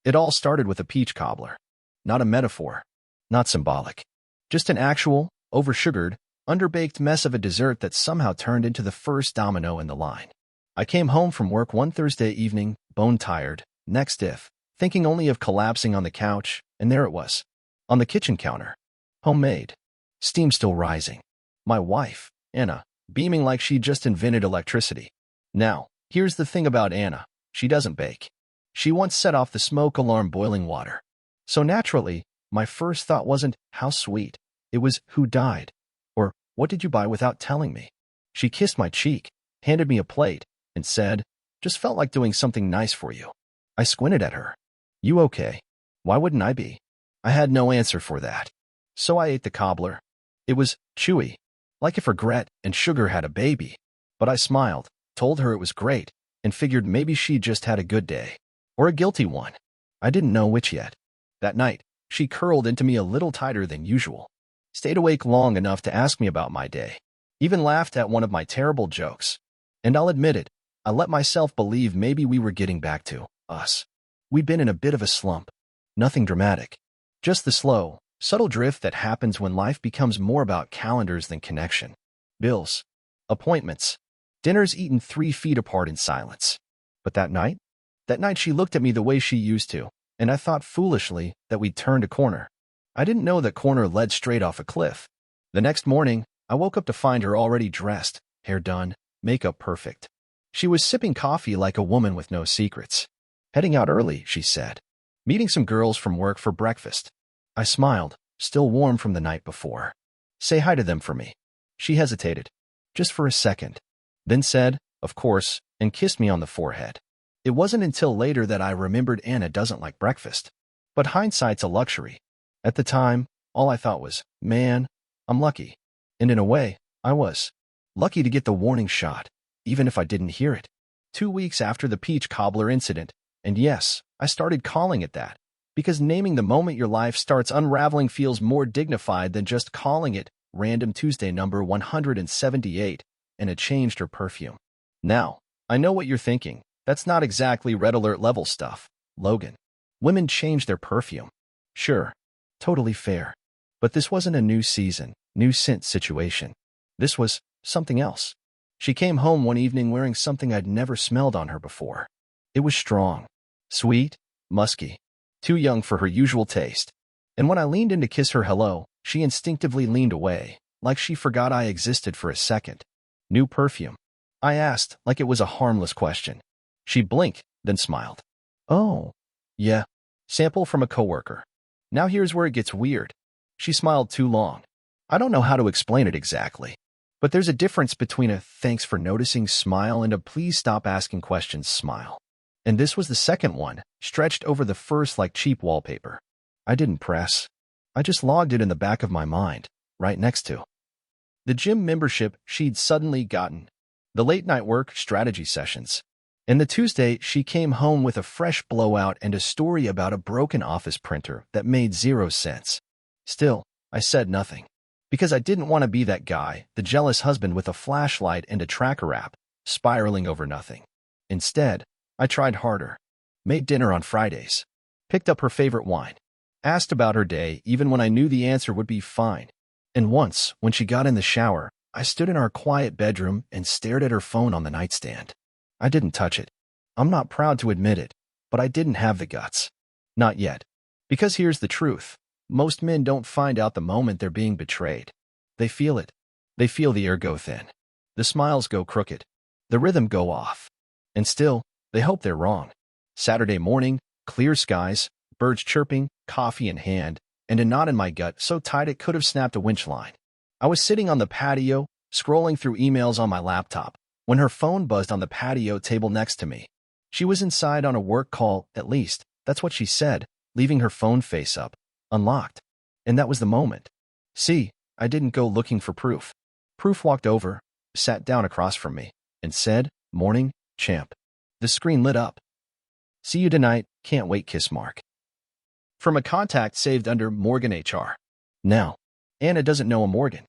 It all started with a peach cobbler. Not a metaphor, not symbolic. Just an actual, oversugared, underbaked mess of a dessert that somehow turned into the first domino in the line. I came home from work one Thursday evening, bone-tired, neck stiff, thinking only of collapsing on the couch, and there it was. On the kitchen counter. Homemade. Steam still rising. My wife, Anna, beaming like she'd just invented electricity. Now, here's the thing about Anna. She doesn't bake. She once set off the smoke alarm boiling water. So naturally, my first thought wasn't, how sweet. It was, who died? Or, what did you buy without telling me? She kissed my cheek, handed me a plate, and said, just felt like doing something nice for you. I squinted at her. You okay? Why wouldn't I be? I had no answer for that. So I ate the cobbler. It was chewy, like if regret and sugar had a baby. But I smiled, told her it was great, and figured maybe she just had a good day. Or a guilty one. I didn't know which yet. That night, she curled into me a little tighter than usual. Stayed awake long enough to ask me about my day. Even laughed at one of my terrible jokes. And I'll admit it, I let myself believe maybe we were getting back to us. We'd been in a bit of a slump. Nothing dramatic. Just the slow, subtle drift that happens when life becomes more about calendars than connection. Bills. Appointments. Dinners eaten 3 feet apart in silence. But that night she looked at me the way she used to, and I thought foolishly that we'd turned a corner. I didn't know that corner led straight off a cliff. The next morning, I woke up to find her already dressed, hair done, makeup perfect. She was sipping coffee like a woman with no secrets. Heading out early, she said. Meeting some girls from work for breakfast. I smiled, still warm from the night before. Say hi to them for me. She hesitated, just for a second, then said, of course, and kissed me on the forehead. It wasn't until later that I remembered Anna doesn't like breakfast. But hindsight's a luxury. At the time, all I thought was, man, I'm lucky. And in a way, I was. Lucky to get the warning shot, even if I didn't hear it. 2 weeks after the peach cobbler incident, and yes, I started calling it that, because naming the moment your life starts unraveling feels more dignified than just calling it Random Tuesday number 178, and it changed her perfume. Now, I know what you're thinking. That's not exactly red alert level stuff, Logan. Women change their perfume. Sure, totally fair. But this wasn't a new season, new scent situation. This was something else. She came home one evening wearing something I'd never smelled on her before. It was strong, sweet, musky, too young for her usual taste. And when I leaned in to kiss her hello, she instinctively leaned away, like she forgot I existed for a second. New perfume? I asked, like it was a harmless question. She blinked, then smiled. Oh, yeah. Sample from a coworker. Now here's where it gets weird. She smiled too long. I don't know how to explain it exactly. But there's a difference between a thanks for noticing smile and a please stop asking questions smile. And this was the second one, stretched over the first like cheap wallpaper. I didn't press. I just logged it in the back of my mind, right next to the gym membership she'd suddenly gotten, the late-night work strategy sessions, and the Tuesday she came home with a fresh blowout and a story about a broken office printer that made 0 sense. Still, I said nothing. Because I didn't want to be that guy, the jealous husband with a flashlight and a tracker app, spiraling over nothing. Instead, I tried harder. Made dinner on Fridays. Picked up her favorite wine. Asked about her day even when I knew the answer would be fine. And once, when she got in the shower, I stood in our quiet bedroom and stared at her phone on the nightstand. I didn't touch it. I'm not proud to admit it, but I didn't have the guts. Not yet. Because here's the truth. Most men don't find out the moment they're being betrayed. They feel it. They feel the air go thin. The smiles go crooked. The rhythm go off. And still, they hope they're wrong. Saturday morning, clear skies, birds chirping, coffee in hand, and a knot in my gut so tight it could have snapped a winch line. I was sitting on the patio, scrolling through emails on my laptop, when her phone buzzed on the patio table next to me. She was inside on a work call, at least, that's what she said, leaving her phone face up, unlocked. And that was the moment. See, I didn't go looking for proof. Proof walked over, sat down across from me, and said, "Morning, champ." The screen lit up. "See you tonight, can't wait kiss mark." From a contact saved under Morgan HR. Now, Anna doesn't know a Morgan.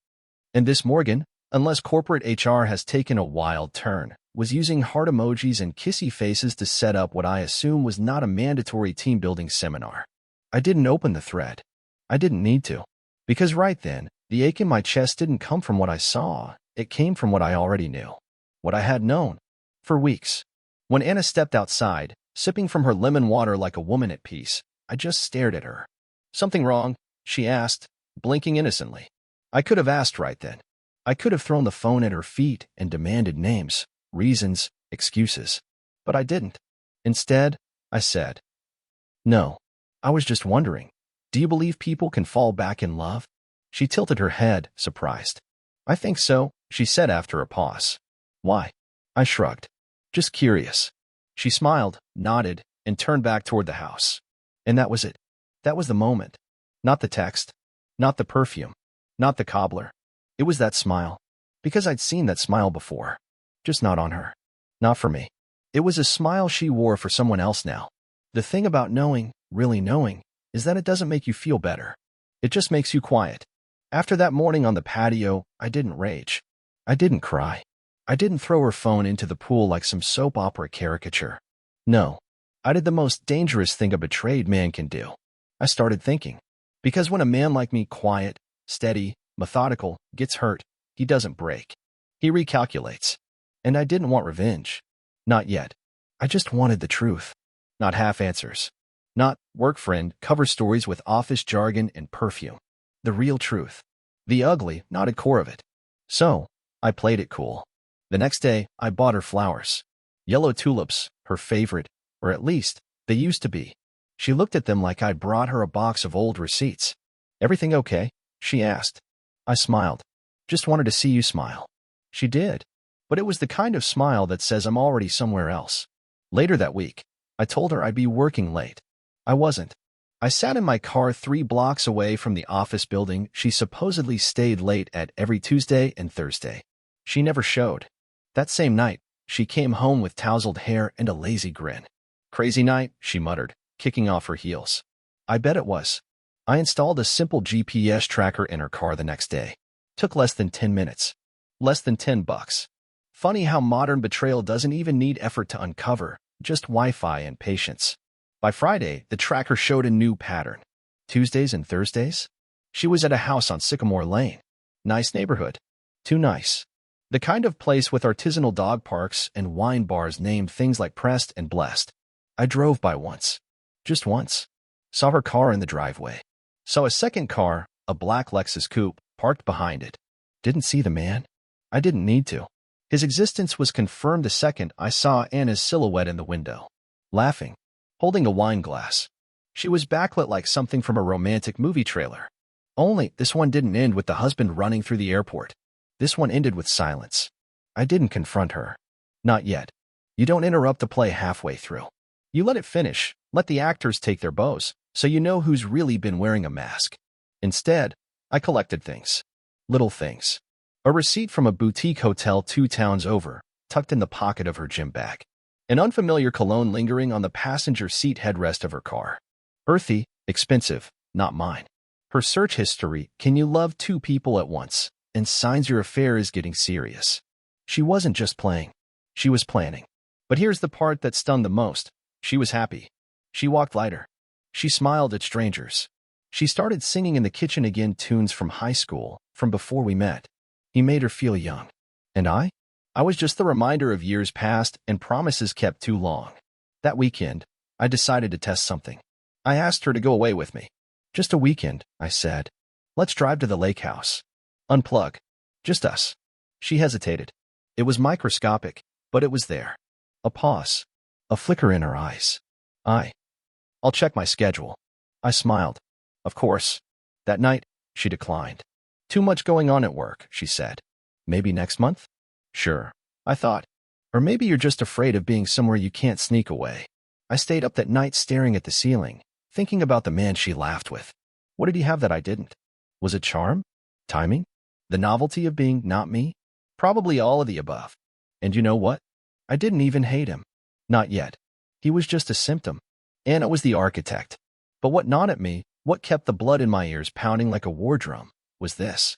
And this Morgan, unless corporate HR has taken a wild turn, was using heart emojis and kissy faces to set up what I assume was not a mandatory team-building seminar. I didn't open the thread. I didn't need to. Because right then, the ache in my chest didn't come from what I saw. It came from what I already knew. What I had known. For weeks. When Anna stepped outside, sipping from her lemon water like a woman at peace, I just stared at her. "Something wrong?" she asked, blinking innocently. I could have asked right then. I could have thrown the phone at her feet and demanded names, reasons, excuses. But I didn't. Instead, I said, "No. I was just wondering. Do you believe people can fall back in love?" She tilted her head, surprised. "I think so," she said after a pause. "Why?" I shrugged. "Just curious." She smiled, nodded, and turned back toward the house. And that was it. That was the moment. Not the text. Not the perfume. Not the cobbler. It was that smile. Because I'd seen that smile before. Just not on her. Not for me. It was a smile she wore for someone else now. The thing about knowing, really knowing, is that it doesn't make you feel better. It just makes you quiet. After that morning on the patio, I didn't rage. I didn't cry. I didn't throw her phone into the pool like some soap opera caricature. No. I did the most dangerous thing a betrayed man can do. I started thinking. Because when a man like me, quiet, steady, methodical, gets hurt, he doesn't break. He recalculates. And I didn't want revenge. Not yet. I just wanted the truth. Not half answers. Not work friend cover stories with office jargon and perfume. The real truth. The ugly, knotted core of it. So, I played it cool. The next day, I bought her flowers. Yellow tulips, her favorite, or at least, they used to be. She looked at them like I'd brought her a box of old receipts. "Everything okay?" she asked. I smiled. "Just wanted to see you smile." She did. But it was the kind of smile that says I'm already somewhere else. Later that week, I told her I'd be working late. I wasn't. I sat in my car 3 blocks away from the office building she supposedly stayed late at every Tuesday and Thursday. She never showed. That same night, she came home with tousled hair and a lazy grin. "Crazy night," she muttered, kicking off her heels. I bet it was. I installed a simple GPS tracker in her car the next day. Took less than 10 minutes. Less than $10. Funny how modern betrayal doesn't even need effort to uncover, just Wi-Fi and patience. By Friday, the tracker showed a new pattern. Tuesdays and Thursdays? She was at a house on Sycamore Lane. Nice neighborhood. Too nice. The kind of place with artisanal dog parks and wine bars named things like Pressed and Blessed. I drove by once. Just once. Saw her car in the driveway. Saw a second car, a black Lexus coupe, parked behind it. Didn't see the man. I didn't need to. His existence was confirmed the second I saw Anna's silhouette in the window. Laughing. Holding a wine glass. She was backlit like something from a romantic movie trailer. Only, this one didn't end with the husband running through the airport. This one ended with silence. I didn't confront her. Not yet. You don't interrupt the play halfway through. You let it finish, let the actors take their bows, so you know who's really been wearing a mask. Instead, I collected things. Little things. A receipt from a boutique hotel 2 towns over, tucked in the pocket of her gym bag. An unfamiliar cologne lingering on the passenger seat headrest of her car. Earthy, expensive, not mine. Her search history, "Can you love 2 people at once?" and signs your affair is getting serious. She wasn't just playing. She was planning. But here's the part that stunned the most. She was happy. She walked lighter. She smiled at strangers. She started singing in the kitchen again tunes from high school, from before we met. He made her feel young. And I? I was just the reminder of years past and promises kept too long. That weekend, I decided to test something. I asked her to go away with me. "Just a weekend," I said. "Let's drive to the lake house. Unplug. Just us." She hesitated. It was microscopic, but it was there. A pause. A flicker in her eyes. I'll check my schedule." I smiled. "Of course." That night, she declined. "Too much going on at work," she said. "Maybe next month?" "Sure," I thought. "Or maybe you're just afraid of being somewhere you can't sneak away." I stayed up that night staring at the ceiling, thinking about the man she laughed with. What did he have that I didn't? Was it charm? Timing? The novelty of being not me? Probably all of the above. And you know what? I didn't even hate him. Not yet. He was just a symptom. Anna was the architect. But what gnawed at me, what kept the blood in my ears pounding like a war drum, was this.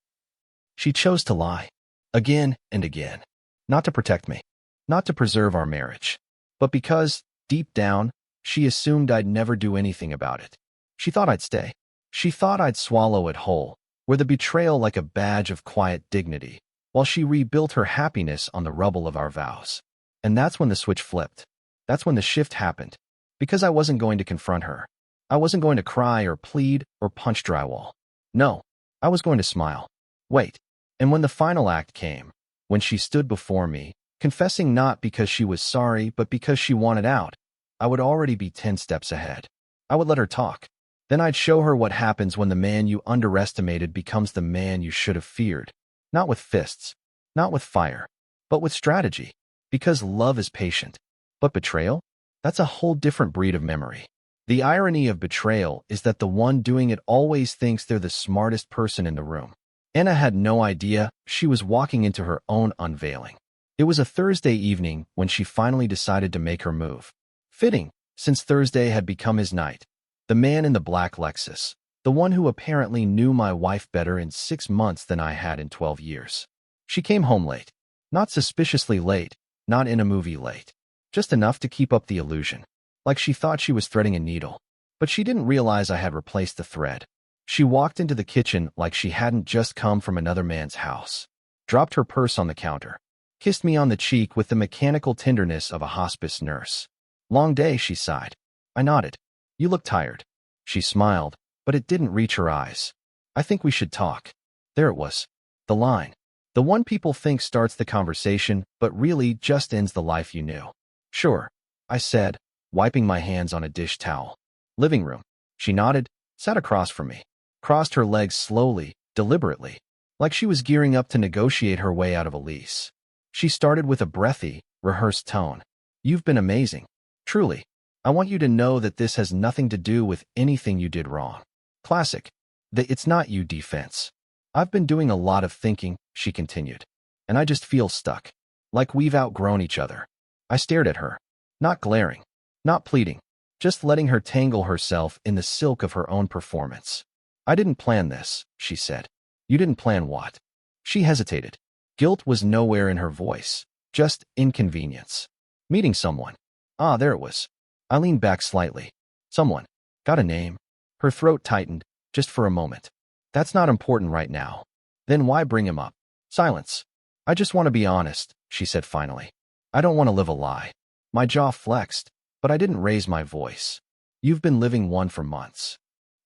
She chose to lie. Again and again. Not to protect me. Not to preserve our marriage, but because, deep down, she assumed I'd never do anything about it. She thought I'd stay. She thought I'd swallow it whole, wear the betrayal like a badge of quiet dignity, while she rebuilt her happiness on the rubble of our vows. And that's when the switch flipped. That's when the shift happened. Because I wasn't going to confront her. I wasn't going to cry or plead or punch drywall. No, I was going to smile. Wait. And when the final act came, when she stood before me, confessing not because she was sorry but because she wanted out, I would already be 10 steps ahead. I would let her talk. Then I'd show her what happens when the man you underestimated becomes the man you should have feared. Not with fists, not with fire, but with strategy. Because love is patient. But betrayal? That's a whole different breed of memory. The irony of betrayal is that the one doing it always thinks they're the smartest person in the room. Anna had no idea she was walking into her own unveiling. It was a Thursday evening when she finally decided to make her move. Fitting, since Thursday had become his night. The man in the black Lexus, the one who apparently knew my wife better in 6 months than I had in 12 years. She came home late. Not suspiciously late, not in a movie late. Just enough to keep up the illusion. Like she thought she was threading a needle. But she didn't realize I had replaced the thread. She walked into the kitchen like she hadn't just come from another man's house. Dropped her purse on the counter. Kissed me on the cheek with the mechanical tenderness of a hospice nurse. Long day, she sighed. I nodded. You look tired. She smiled, but it didn't reach her eyes. I think we should talk. There it was. The line. The one people think starts the conversation, but really just ends the life you knew. Sure, I said, wiping my hands on a dish towel. Living room. She nodded, sat across from me. Crossed her legs slowly, deliberately, like she was gearing up to negotiate her way out of a lease. She started with a breathy, rehearsed tone. You've been amazing. Truly. I want you to know that this has nothing to do with anything you did wrong. Classic. The "it's not you" defense. I've been doing a lot of thinking, she continued. And I just feel stuck. Like we've outgrown each other. I stared at her. Not glaring. Not pleading. Just letting her tangle herself in the silk of her own performance. I didn't plan this, she said. You didn't plan what? She hesitated. Guilt was nowhere in her voice. Just inconvenience. Meeting someone. Ah, there it was. I leaned back slightly. Someone. Got a name? Her throat tightened, just for a moment. That's not important right now. Then why bring him up? Silence. I just want to be honest, she said finally. I don't want to live a lie. My jaw flexed, but I didn't raise my voice. You've been living one for months.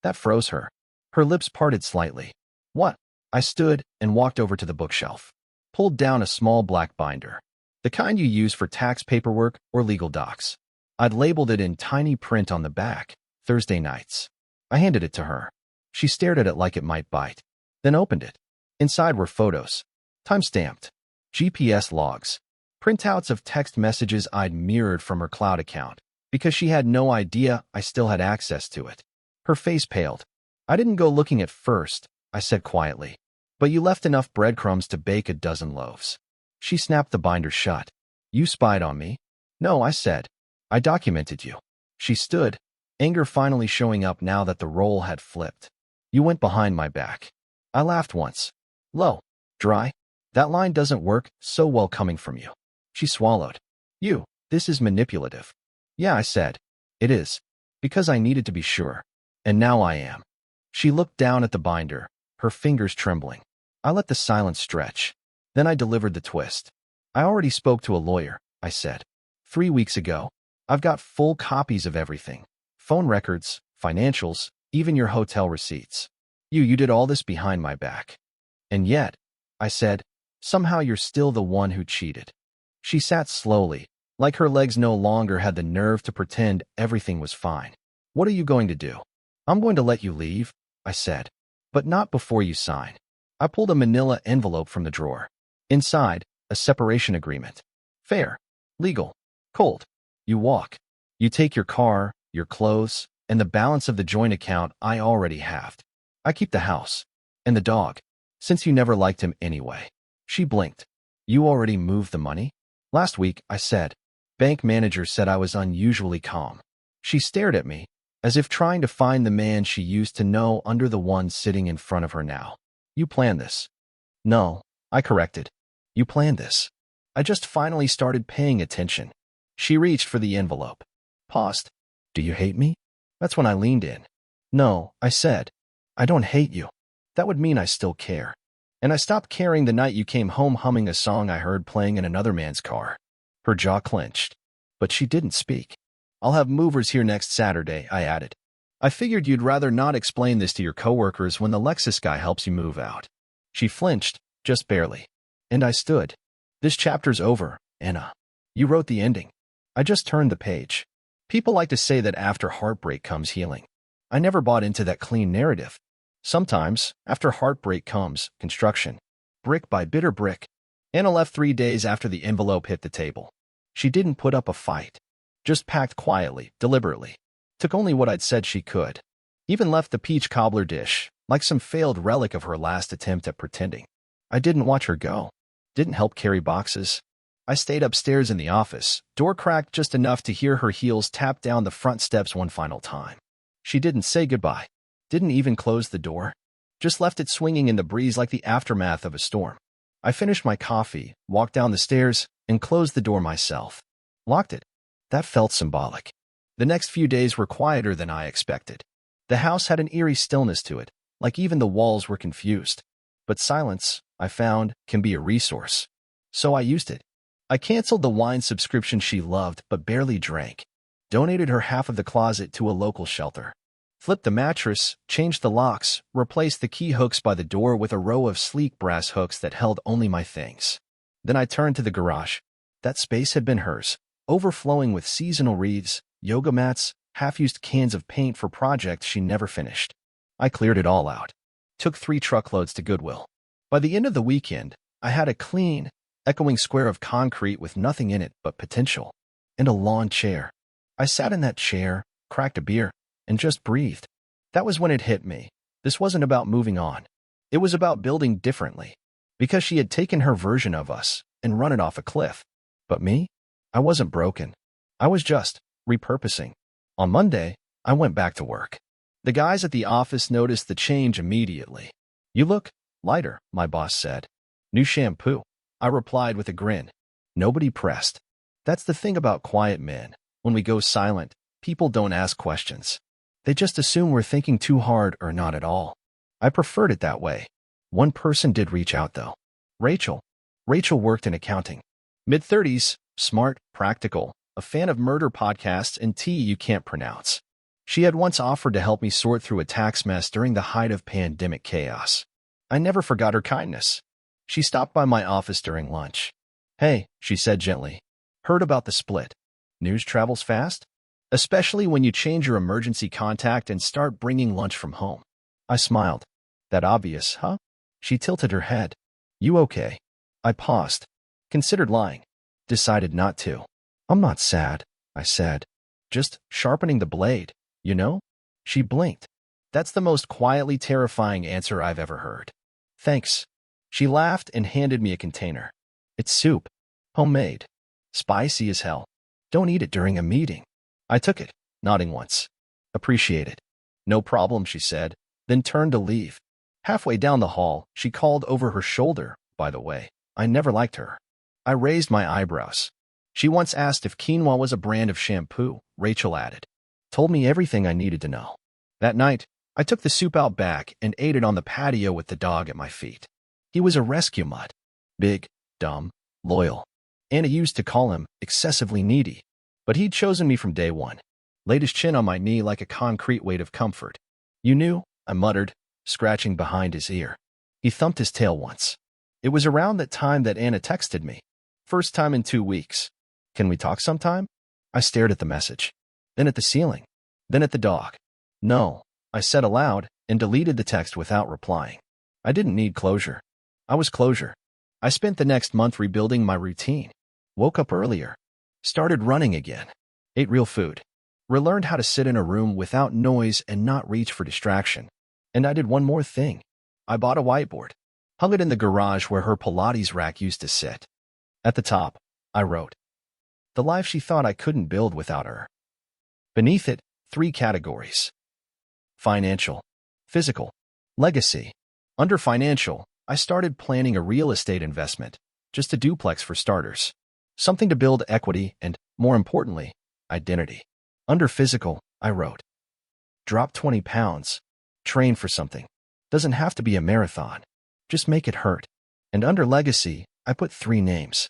That froze her. Her lips parted slightly. What? I stood and walked over to the bookshelf. Pulled down a small black binder. The kind you use for tax paperwork or legal docs. I'd labeled it in tiny print on the back, Thursday nights. I handed it to her. She stared at it like it might bite, then opened it. Inside were photos, time-stamped, GPS logs, printouts of text messages I'd mirrored from her cloud account, because she had no idea I still had access to it. Her face paled. I didn't go looking at first, I said quietly, but you left enough breadcrumbs to bake a dozen loaves. She snapped the binder shut. You spied on me? No, I said. I documented you. She stood, anger finally showing up now that the role had flipped. You went behind my back. I laughed once. Low. Dry. That line doesn't work so well coming from you. She swallowed. This is manipulative. Yeah, I said. It is. Because I needed to be sure. And now I am. She looked down at the binder, her fingers trembling. I let the silence stretch. Then I delivered the twist. I already spoke to a lawyer, I said. 3 weeks ago. I've got full copies of everything. Phone records, financials, even your hotel receipts. You did all this behind my back. And yet, I said, somehow you're still the one who cheated. She sat slowly, like her legs no longer had the nerve to pretend everything was fine. What are you going to do? I'm going to let you leave, I said. But not before you sign. I pulled a manila envelope from the drawer. Inside, a separation agreement. Fair. Legal. Cold. You walk. You take your car, your clothes, and the balance of the joint account I already halved. I keep the house. And the dog. Since you never liked him anyway. She blinked. You already moved the money? Last week, I said. Bank manager said I was unusually calm. She stared at me, as if trying to find the man she used to know under the one sitting in front of her now. You planned this. No, I corrected. You planned this. I just finally started paying attention. She reached for the envelope. Paused. Do you hate me? That's when I leaned in. No, I said. I don't hate you. That would mean I still care. And I stopped caring the night you came home humming a song I heard playing in another man's car. Her jaw clenched. But she didn't speak. I'll have movers here next Saturday, I added. I figured you'd rather not explain this to your coworkers when the Lexus guy helps you move out. She flinched, just barely. And I stood. This chapter's over, Anna. You wrote the ending. I just turned the page. People like to say that after heartbreak comes healing. I never bought into that clean narrative. Sometimes, after heartbreak comes construction. Brick by bitter brick. Anna left 3 days after the envelope hit the table. She didn't put up a fight. Just packed quietly, deliberately. Took only what I'd said she could. Even left the peach cobbler dish, like some failed relic of her last attempt at pretending. I didn't watch her go. Didn't help carry boxes. I stayed upstairs in the office, door cracked just enough to hear her heels tap down the front steps one final time. She didn't say goodbye. Didn't even close the door. Just left it swinging in the breeze like the aftermath of a storm. I finished my coffee, walked down the stairs, and closed the door myself. Locked it. That felt symbolic. The next few days were quieter than I expected. The house had an eerie stillness to it, like even the walls were confused. But silence, I found, can be a resource. So I used it. I canceled the wine subscription she loved but barely drank. Donated her half of the closet to a local shelter. Flipped the mattress, changed the locks, replaced the key hooks by the door with a row of sleek brass hooks that held only my things. Then I turned to the garage. That space had been hers, overflowing with seasonal wreaths, yoga mats, half-used cans of paint for projects she never finished. I cleared it all out. Took 3 truckloads to Goodwill. By the end of the weekend, I had a clean, echoing square of concrete with nothing in it but potential. And a lawn chair. I sat in that chair, cracked a beer, and just breathed. That was when it hit me. This wasn't about moving on. It was about building differently. Because she had taken her version of us and run it off a cliff. But me? I wasn't broken. I was just repurposing. On Monday, I went back to work. The guys at the office noticed the change immediately. You look lighter, my boss said. New shampoo, I replied with a grin. Nobody pressed. That's the thing about quiet men. When we go silent, people don't ask questions. They just assume we're thinking too hard or not at all. I preferred it that way. One person did reach out, though. Rachel. Rachel worked in accounting. Mid-30s, smart, practical, a fan of murder podcasts and tea you can't pronounce. She had once offered to help me sort through a tax mess during the height of pandemic chaos. I never forgot her kindness. She stopped by my office during lunch. Hey, she said gently. Heard about the split. News travels fast? Especially when you change your emergency contact and start bringing lunch from home. I smiled. That obvious, huh? She tilted her head. You okay? I paused. Considered lying. Decided not to. I'm not sad, I said. Just sharpening the blade, you know? She blinked. That's the most quietly terrifying answer I've ever heard. Thanks. She laughed and handed me a container. It's soup. Homemade. Spicy as hell. Don't eat it during a meeting. I took it, nodding once. Appreciate it. No problem, she said, then turned to leave. Halfway down the hall, she called over her shoulder, by the way. I never liked her. I raised my eyebrows. She once asked if quinoa was a brand of shampoo, Rachel added. Told me everything I needed to know. That night, I took the soup out back and ate it on the patio with the dog at my feet. He was a rescue mutt. Big, dumb, loyal. Anna used to call him excessively needy. But he'd chosen me from day one. Laid his chin on my knee like a concrete weight of comfort. You knew, I muttered, scratching behind his ear. He thumped his tail once. It was around that time that Anna texted me. First time in 2 weeks. Can we talk sometime? I stared at the message. Then at the ceiling. Then at the dog. No, I said aloud and deleted the text without replying. I didn't need closure. I was closure. I spent the next month rebuilding my routine. Woke up earlier. Started running again. Ate real food. Relearned how to sit in a room without noise and not reach for distraction. And I did one more thing. I bought a whiteboard. Hung it in the garage where her Pilates rack used to sit. At the top, I wrote, the life she thought I couldn't build without her. Beneath it, 3 categories. Financial, physical, legacy. Under financial, I started planning a real estate investment. Just a duplex for starters. Something to build equity and, more importantly, identity. Under physical, I wrote, drop 20 pounds. Train for something. Doesn't have to be a marathon. Just make it hurt. And under legacy, I put 3 names.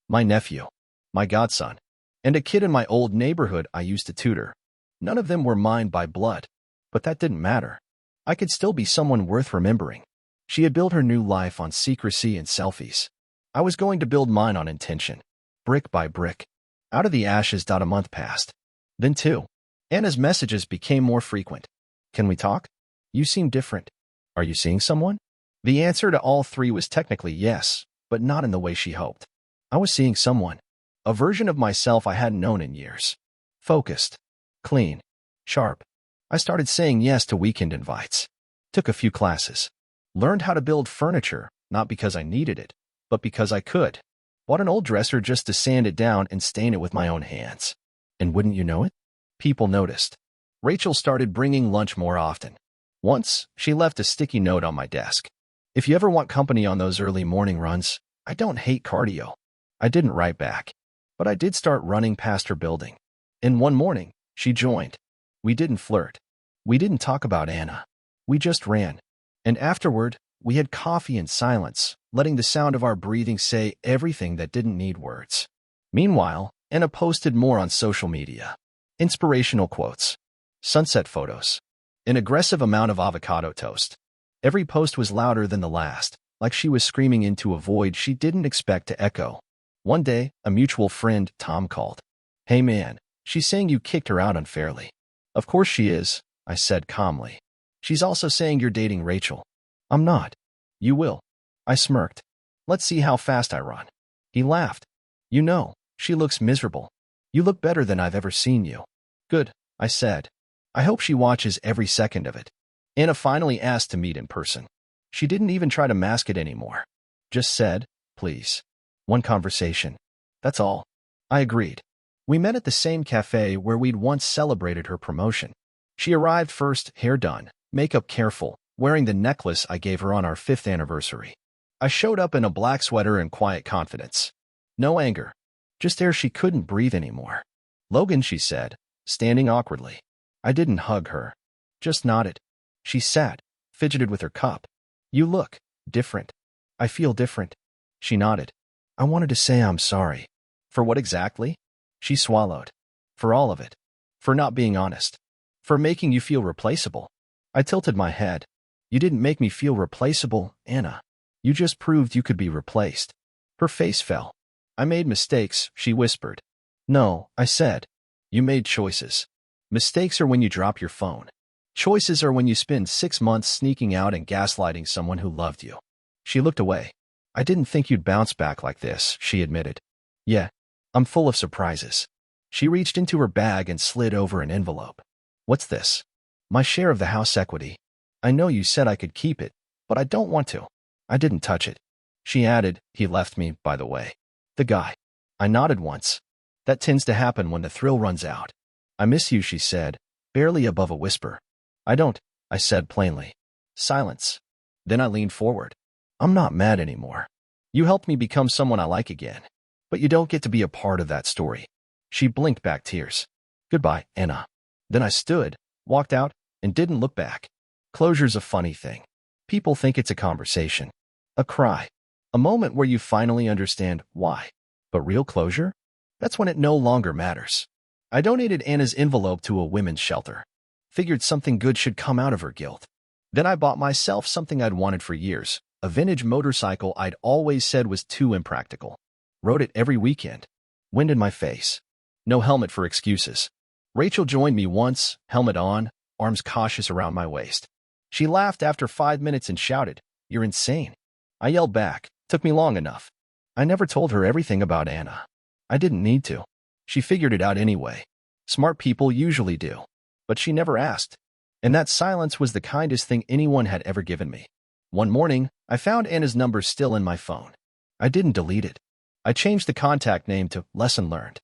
My nephew, my godson, and a kid in my old neighborhood I used to tutor. None of them were mine by blood, but that didn't matter. I could still be someone worth remembering. She had built her new life on secrecy and selfies. I was going to build mine on intention, brick by brick. Out of the ashes. A month passed. Then 2. Anna's messages became more frequent. Can we talk? You seem different. Are you seeing someone? The answer to all 3 was technically yes, but not in the way she hoped. I was seeing someone. A version of myself I hadn't known in years. Focused. Clean. Sharp. I started saying yes to weekend invites. Took a few classes. Learned how to build furniture, not because I needed it, but because I could. Bought an old dresser just to sand it down and stain it with my own hands. And wouldn't you know it? People noticed. Rachel started bringing lunch more often. Once, she left a sticky note on my desk. If you ever want company on those early morning runs, I don't hate cardio. I didn't write back, but I did start running past her building. And one morning, she joined. We didn't flirt. We didn't talk about Anna. We just ran. And afterward, we had coffee in silence, letting the sound of our breathing say everything that didn't need words. Meanwhile, Anna posted more on social media. Inspirational quotes. Sunset photos. An aggressive amount of avocado toast. Every post was louder than the last, like she was screaming into a void she didn't expect to echo. One day, a mutual friend, Tom, called. Hey man, she's saying you kicked her out unfairly. Of course she is, I said calmly. She's also saying you're dating Rachel. I'm not. You will. I smirked. Let's see how fast I run. He laughed. You know, she looks miserable. You look better than I've ever seen you. Good, I said. I hope she watches every second of it. Anna finally asked to meet in person. She didn't even try to mask it anymore. Just said, please. One conversation. That's all. I agreed. We met at the same cafe where we'd once celebrated her promotion. She arrived first, hair done, makeup careful, wearing the necklace I gave her on our 5th anniversary. I showed up in a black sweater and quiet confidence. No anger. Just air she couldn't breathe anymore. Logan, she said, standing awkwardly. I didn't hug her. Just nodded. She sat, fidgeted with her cup. You look different. I feel different. She nodded. I wanted to say I'm sorry. For what exactly? She swallowed. For all of it. For not being honest. For making you feel replaceable. I tilted my head. You didn't make me feel replaceable, Anna. You just proved you could be replaced. Her face fell. I made mistakes, she whispered. No, I said. You made choices. Mistakes are when you drop your phone. Choices are when you spend 6 months sneaking out and gaslighting someone who loved you. She looked away. I didn't think you'd bounce back like this, she admitted. Yeah, I'm full of surprises. She reached into her bag and slid over an envelope. What's this? My share of the house equity. I know you said I could keep it, but I don't want to. I didn't touch it. She added, he left me, by the way. The guy. I nodded once. That tends to happen when the thrill runs out. I miss you, she said, barely above a whisper. I don't, I said plainly. Silence. Then I leaned forward. I'm not mad anymore. You helped me become someone I like again. But you don't get to be a part of that story. She blinked back tears. Goodbye, Anna. Then I stood, walked out, and didn't look back. Closure's a funny thing. People think it's a conversation. A cry. A moment where you finally understand why. But real closure? That's when it no longer matters. I donated Anna's envelope to a women's shelter. Figured something good should come out of her guilt. Then I bought myself something I'd wanted for years, a vintage motorcycle I'd always said was too impractical. Rode it every weekend. Wind in my face. No helmet for excuses. Rachel joined me once, helmet on, arms cautious around my waist. She laughed after 5 minutes and shouted, "You're insane." I yelled back, "Took me long enough." I never told her everything about Anna. I didn't need to. She figured it out anyway. Smart people usually do. But she never asked. And that silence was the kindest thing anyone had ever given me. One morning, I found Anna's number still in my phone. I didn't delete it. I changed the contact name to Lesson Learned.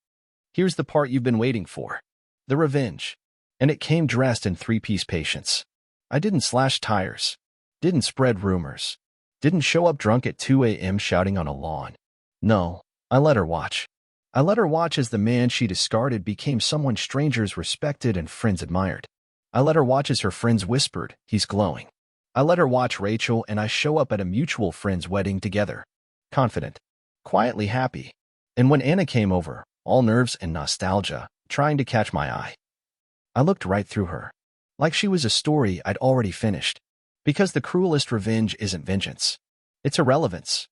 Here's the part you've been waiting for. The revenge. And it came dressed in 3-piece patience. I didn't slash tires. Didn't spread rumors. Didn't show up drunk at 2 a.m. shouting on a lawn. No, I let her watch. I let her watch as the man she discarded became someone strangers respected and friends admired. I let her watch as her friends whispered, "He's glowing." I let her watch Rachel and I show up at a mutual friend's wedding together. Confident. Quietly happy. And when Anna came over, all nerves and nostalgia, trying to catch my eye, I looked right through her. Like she was a story I'd already finished. Because the cruelest revenge isn't vengeance. It's irrelevance.